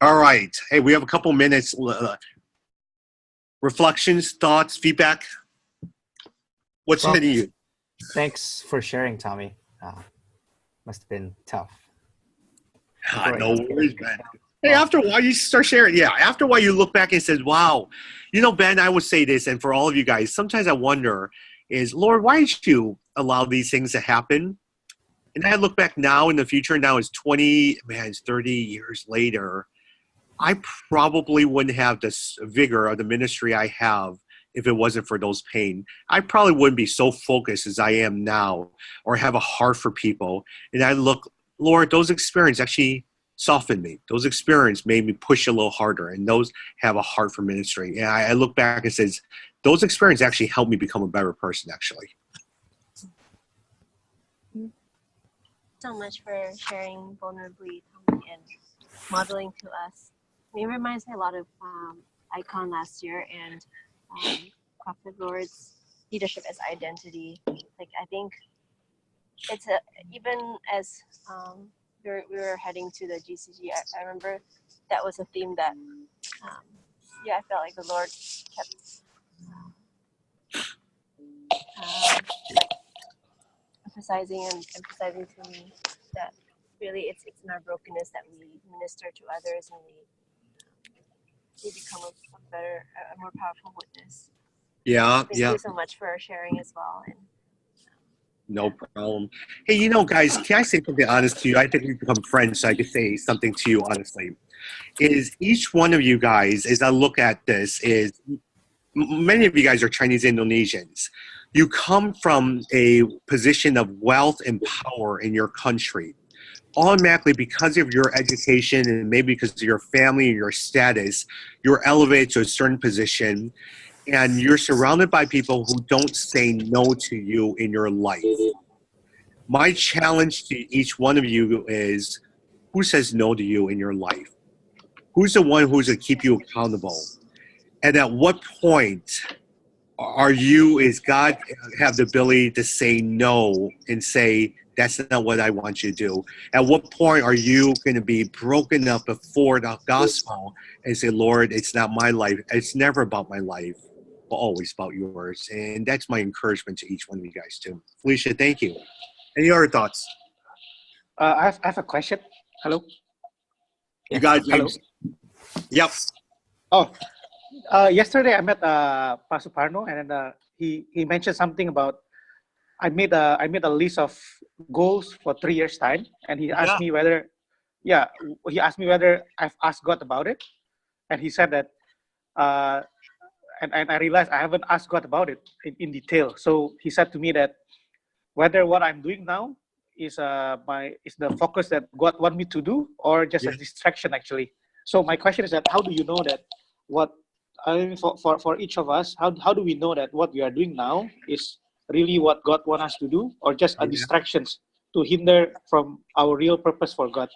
All right. Hey, we have a couple minutes. Reflections, thoughts, feedback. What's Well, hitting you? thanks for sharing, Tommy. Must have been tough. No worries, Ben. Hey, after a while, you start sharing. Yeah, after a while, you look back and says, wow. Ben, I would say this, and for all of you guys, sometimes I wonder is, Lord, why did you allow these things to happen? And I look back now in the future, now it's 30 years later. I probably wouldn't have this vigor of the ministry I have if it wasn't for those pain. I probably wouldn't be so focused as I am now or have a heart for people. And I look, Lord, those experiences actually softened me. Those experiences made me push a little harder, and those have a heart for ministry. And I look back and says, those experiences actually helped me become a better person, actually. So much for sharing vulnerably, Tommy, and modeling to us. It reminds me a lot of Icon last year and Prophet Lord's leadership as identity. Like, I think it's even as we were heading to the GCG, I remember that was a theme that I felt like the Lord kept like emphasizing to me that really it's in our brokenness that we minister to others, and we become a more powerful witness. Thank you so much for sharing as well. And no problem. Hey, guys, can I say something honest to you? I think we've become friends, so I can say something to you honestly. Is each one of you guys, as I look at this, is many of you guys are Chinese Indonesians. You come from a position of wealth and power in your country. Automatically, because of your education and maybe because of your family and your status, you're elevated to a certain position, and you're surrounded by people who don't say no to you in your life. My challenge to each one of you is, who says no to you in your life? Who's the one who's going to keep you accountable? And at what point is God have the ability to say no and say, that's not what I want you to do? At what point are you going to be broken up before the gospel and say, Lord, it's not my life. It's never about my life, but always about yours. And that's my encouragement to each one of you guys too. Felicia, thank you. Any other thoughts? I have a question. Hello? You got it, James. Hello? Yep. Oh, yesterday I met Pastor Parno, and he mentioned something about I made a list of goals for 3 years time, and he asked me whether I've asked God about it, and he said that and I realized I haven't asked God about it in detail. So he said to me that whether what I'm doing now is the focus that God want me to do, or just a distraction actually. So my question is that how do you know that for each of us, how do we know that what we are doing now is really what God wants us to do, or just a distractions to hinder from our real purpose for God?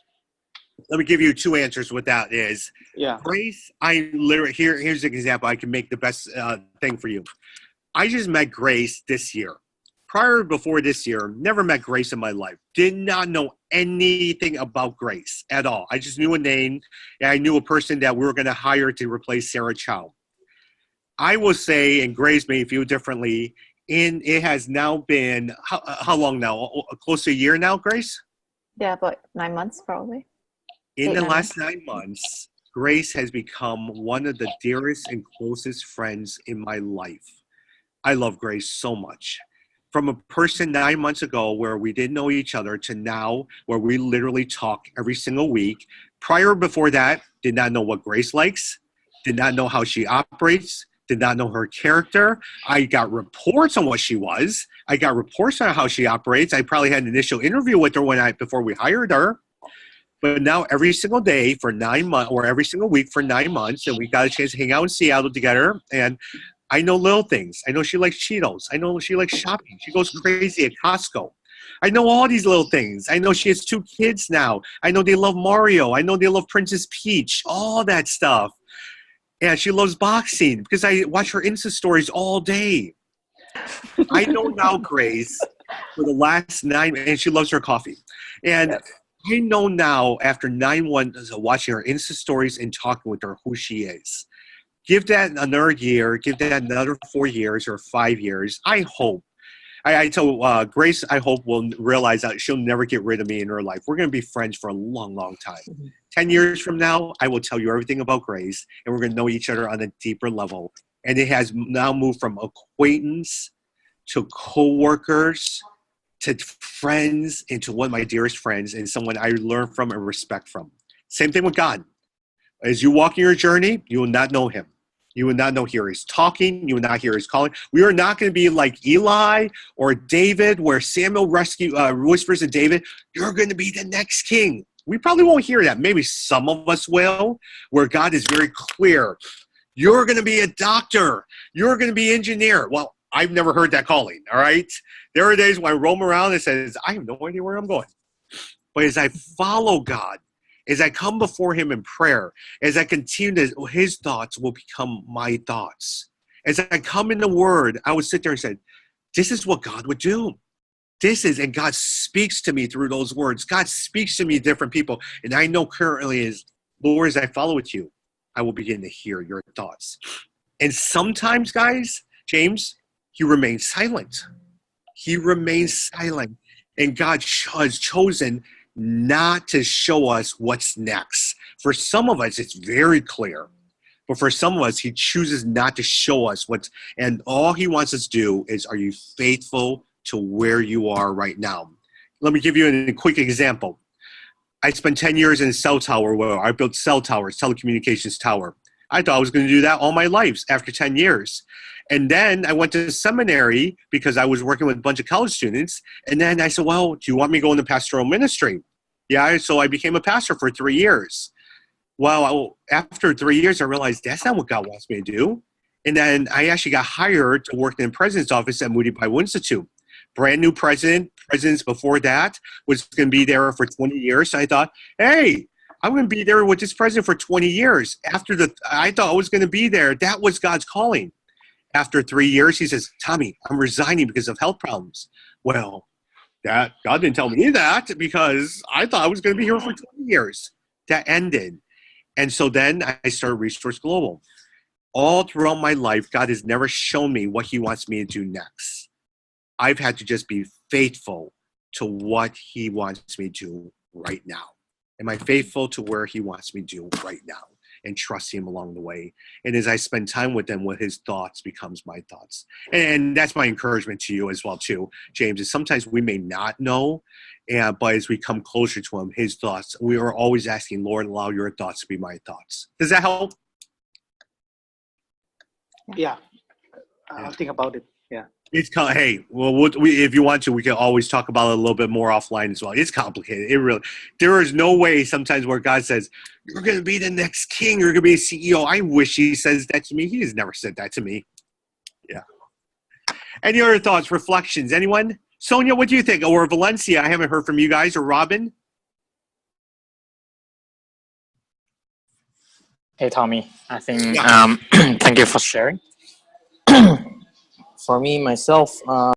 Let me give you two answers. What that is. Grace, I literally, here's an example. I can make the best thing for you. I just met Grace this year. Before this year, never met Grace in my life. Did not know anything about Grace at all. I just knew a name, and I knew a person that we were going to hire to replace Sarah Chow. I will say, and Grace may feel differently, and it has now been, how long now? Close to a year now, Grace? Yeah, about 9 months probably. In the last 9 months, Grace has become one of the dearest and closest friends in my life. I love Grace so much. From a person 9 months ago where we didn't know each other to now where we literally talk every single week. Before that, did not know what Grace likes, did not know how she operates, did not know her character. I got reports on what she was. I got reports on how she operates. I probably had an initial interview with her before we hired her. But now every single day for 9 months, or every single week for 9 months, and we got a chance to hang out in Seattle together, and I know little things. I know she likes Cheetos. I know she likes shopping. She goes crazy at Costco. I know all these little things. I know she has 2 kids now. I know they love Mario. I know they love Princess Peach, all that stuff. And she loves boxing because I watch her Insta stories all day. I know now Grace for the last 9, and she loves her coffee. And I know now after 9 months of watching her Insta stories and talking with her who she is. Give that another year, give that another 4 years or 5 years. I hope. I told Grace, I hope will realize that she'll never get rid of me in her life. We're going to be friends for a long, long time. 10 years from now, I will tell you everything about Grace, and we're going to know each other on a deeper level. And it has now moved from acquaintance to co-workers to friends into one of my dearest friends and someone I learn from and respect from. Same thing with God. As you walk in your journey, you will not know him. You will not hear his talking. You will not hear his calling. We are not going to be like Eli or David, where Samuel whispers to David, "You're going to be the next king." We probably won't hear that. Maybe some of us will, where God is very clear. You're going to be a doctor. You're going to be an engineer. Well, I've never heard that calling, all right? There are days when I roam around and says, I have no idea where I'm going. But as I follow God, as I come before him in prayer, as I continue to, his thoughts will become my thoughts. As I come in the word, I would sit there and say, this is what God would do. This is, and God speaks to me through those words. God speaks to me to different people. And I know currently is, Lord, as I follow with you, I will begin to hear your thoughts. And sometimes, guys, James, he remains silent. He remains silent. And God has chosen not to show us what's next. For some of us, it's very clear. But for some of us, he chooses not to show us what's, and all he wants us to do is, are you faithful to where you are right now? Let me give you a quick example. I spent 10 years in a cell tower where I built cell towers, telecommunications tower. I thought I was going to do that all my life after 10 years. And then I went to seminary because I was working with a bunch of college students. And then I said, well, do you want me to go into pastoral ministry? Yeah, so I became a pastor for 3 years. Well, after 3 years, I realized that's not what God wants me to do. And then I actually got hired to work in the president's office at Moody Bible Institute. Brand new president. Presidents before that was going to be there for 20 years. So I thought, hey, I'm going to be there with this president for 20 years. I thought I was going to be there. That was God's calling. After 3 years, he says, Tommy, I'm resigning because of health problems. Well, God didn't tell me that because I thought I was going to be here for 20 years. That ended. And so then I started Resource Global. All throughout my life, God has never shown me what he wants me to do next. I've had to just be faithful to what he wants me to do right now. Am I faithful to where he wants me to do right now? And trust him along the way. And as I spend time with him, what his thoughts becomes my thoughts. And that's my encouragement to you as well, too, James, is sometimes we may not know, but as we come closer to him, his thoughts, we are always asking, Lord, allow your thoughts to be my thoughts. Does that help? Yeah. I'll think about it. Yeah. It's hey, well, if you want to, we can always talk about it a little bit more offline as well. It's complicated. There is no way sometimes where God says, you're going to be the next king. You're going to be a CEO. I wish he says that to me. He has never said that to me. Yeah. Any other thoughts, reflections? Anyone? Sonia, what do you think? Or Valencia, I haven't heard from you guys. Or Robin? Hey, Tommy. I think Yeah. thank you for sharing. For me, myself,